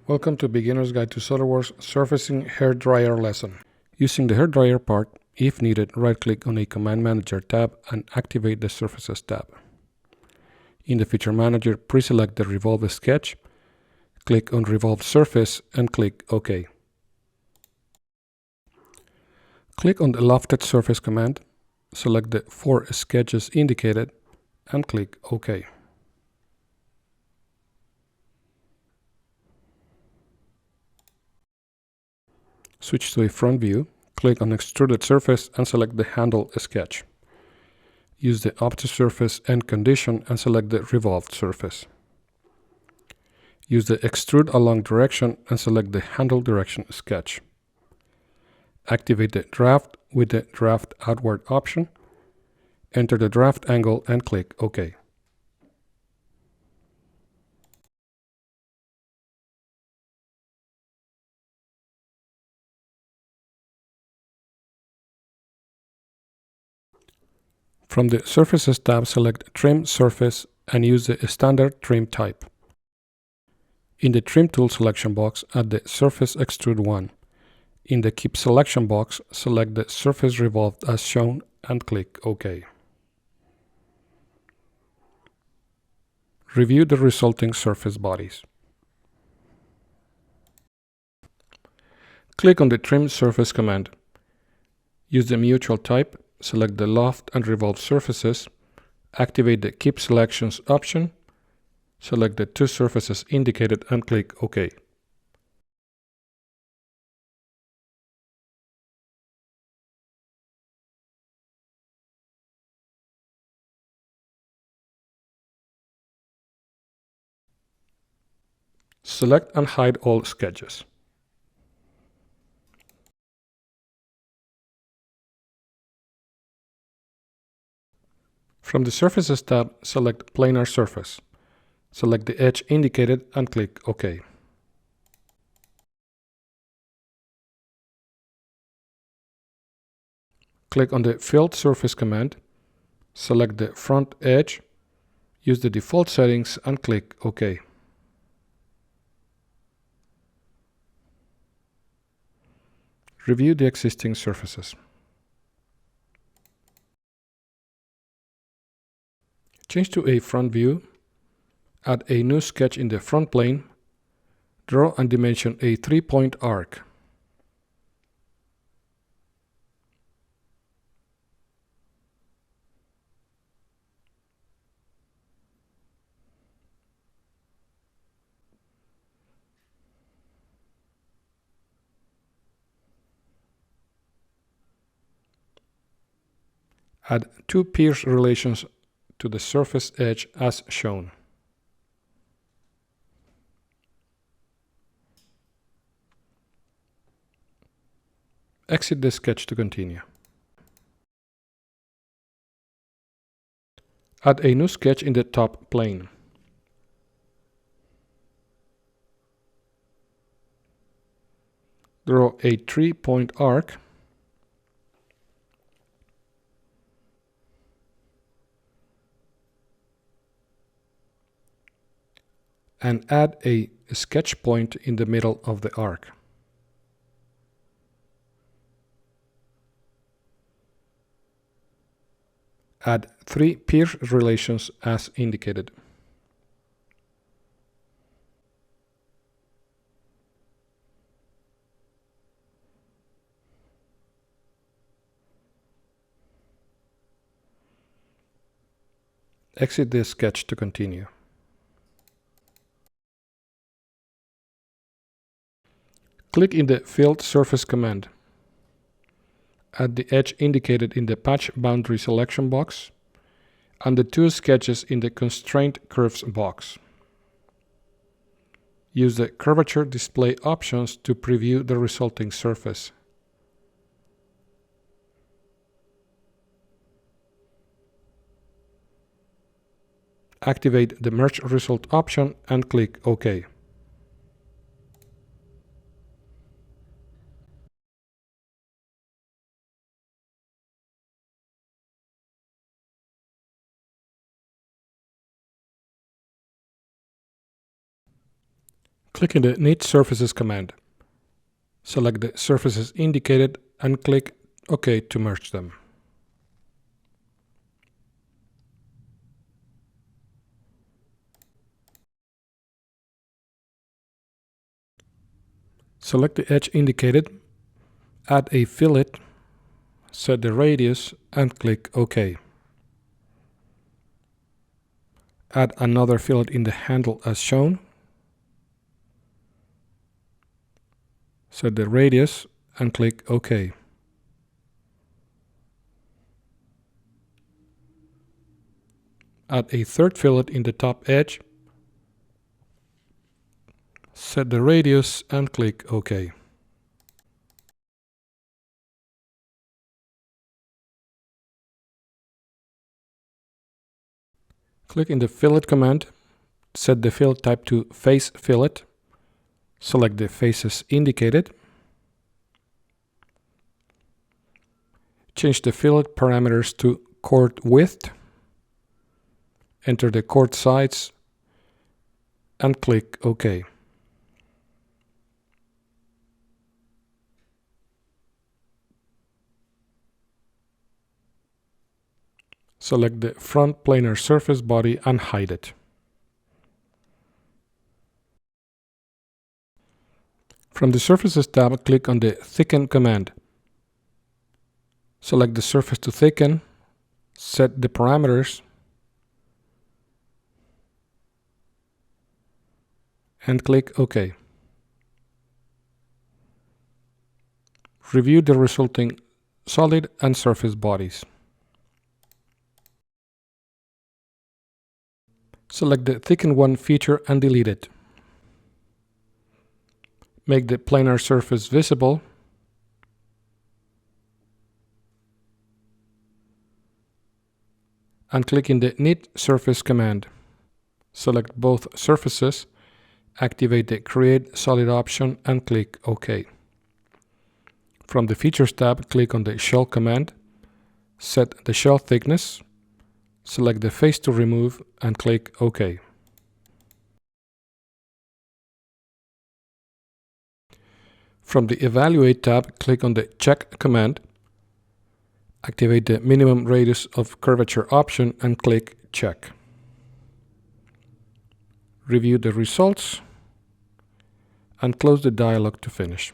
Welcome to Beginner's Guide to SolidWorks Surfacing Hair Dryer lesson. Using the hair dryer part, if needed, right-click on a Command Manager tab and activate the Surfaces tab. In the Feature Manager, pre-select the Revolve sketch, click on Revolve Surface and click OK. Click on the Lofted Surface command, select the 4 sketches indicated and click OK. Switch to a front view, click on Extruded Surface and select the Handle sketch. Use the Opti Surface End Condition and select the Revolved Surface. Use the Extrude Along Direction and select the Handle Direction sketch. Activate the Draft with the Draft Outward option. Enter the draft angle and click OK. From the Surfaces tab, select Trim Surface and use the standard trim type. In the Trim Tool selection box, add the Surface Extrude 1. In the Keep selection box, select the Surface Revolved as shown and click OK. Review the resulting surface bodies. Click on the Trim Surface command. Use the Mutual type. Select the Loft and Revolve surfaces, activate the Keep Selections option, select the 2 surfaces indicated and click OK. Select and hide all sketches. From the Surfaces tab, select Planar Surface. Select the edge indicated and click OK. Click on the Filled Surface command, select the front edge, use the default settings and click OK. Review the existing surfaces. Change to a front view, add a new sketch in the front plane, draw and dimension a 3-point arc. Add 2 pierce relations to the surface edge as shown. Exit the sketch to continue. Add a new sketch in the top plane. Draw a 3-point arc. And add a sketch point in the middle of the arc. Add 3 pierce relations as indicated. Exit the sketch to continue. Click in the Filled Surface command. Add the edge indicated in the Patch Boundary selection box and the 2 sketches in the Constraint Curves box. Use the Curvature Display options to preview the resulting surface. Activate the Merge Result option and click OK. Click in the Knit Surfaces command. Select the surfaces indicated and click OK to merge them. Select the edge indicated, add a fillet, set the radius and click OK. Add another fillet in the handle as shown. Set the radius and click OK. Add a third fillet in the top edge. Set the radius and click OK. Click in the Fillet command. Set the fillet type to Face Fillet. Select the faces indicated. Change the fillet parameters to chord width. Enter the chord size and click OK. Select the front planar surface body and hide it. From the Surfaces tab, click on the Thicken command. Select the surface to thicken, set the parameters, and click OK. Review the resulting solid and surface bodies. Select the Thicken One feature and delete it. Make the planar surface visible. And click in the Knit Surface command. Select both surfaces, activate the Create Solid option and click OK. From the Features tab, click on the Shell command, set the shell thickness, select the face to remove and click OK. From the Evaluate tab, click on the Check command, activate the Minimum Radius of Curvature option and click Check. Review the results and close the dialog to finish.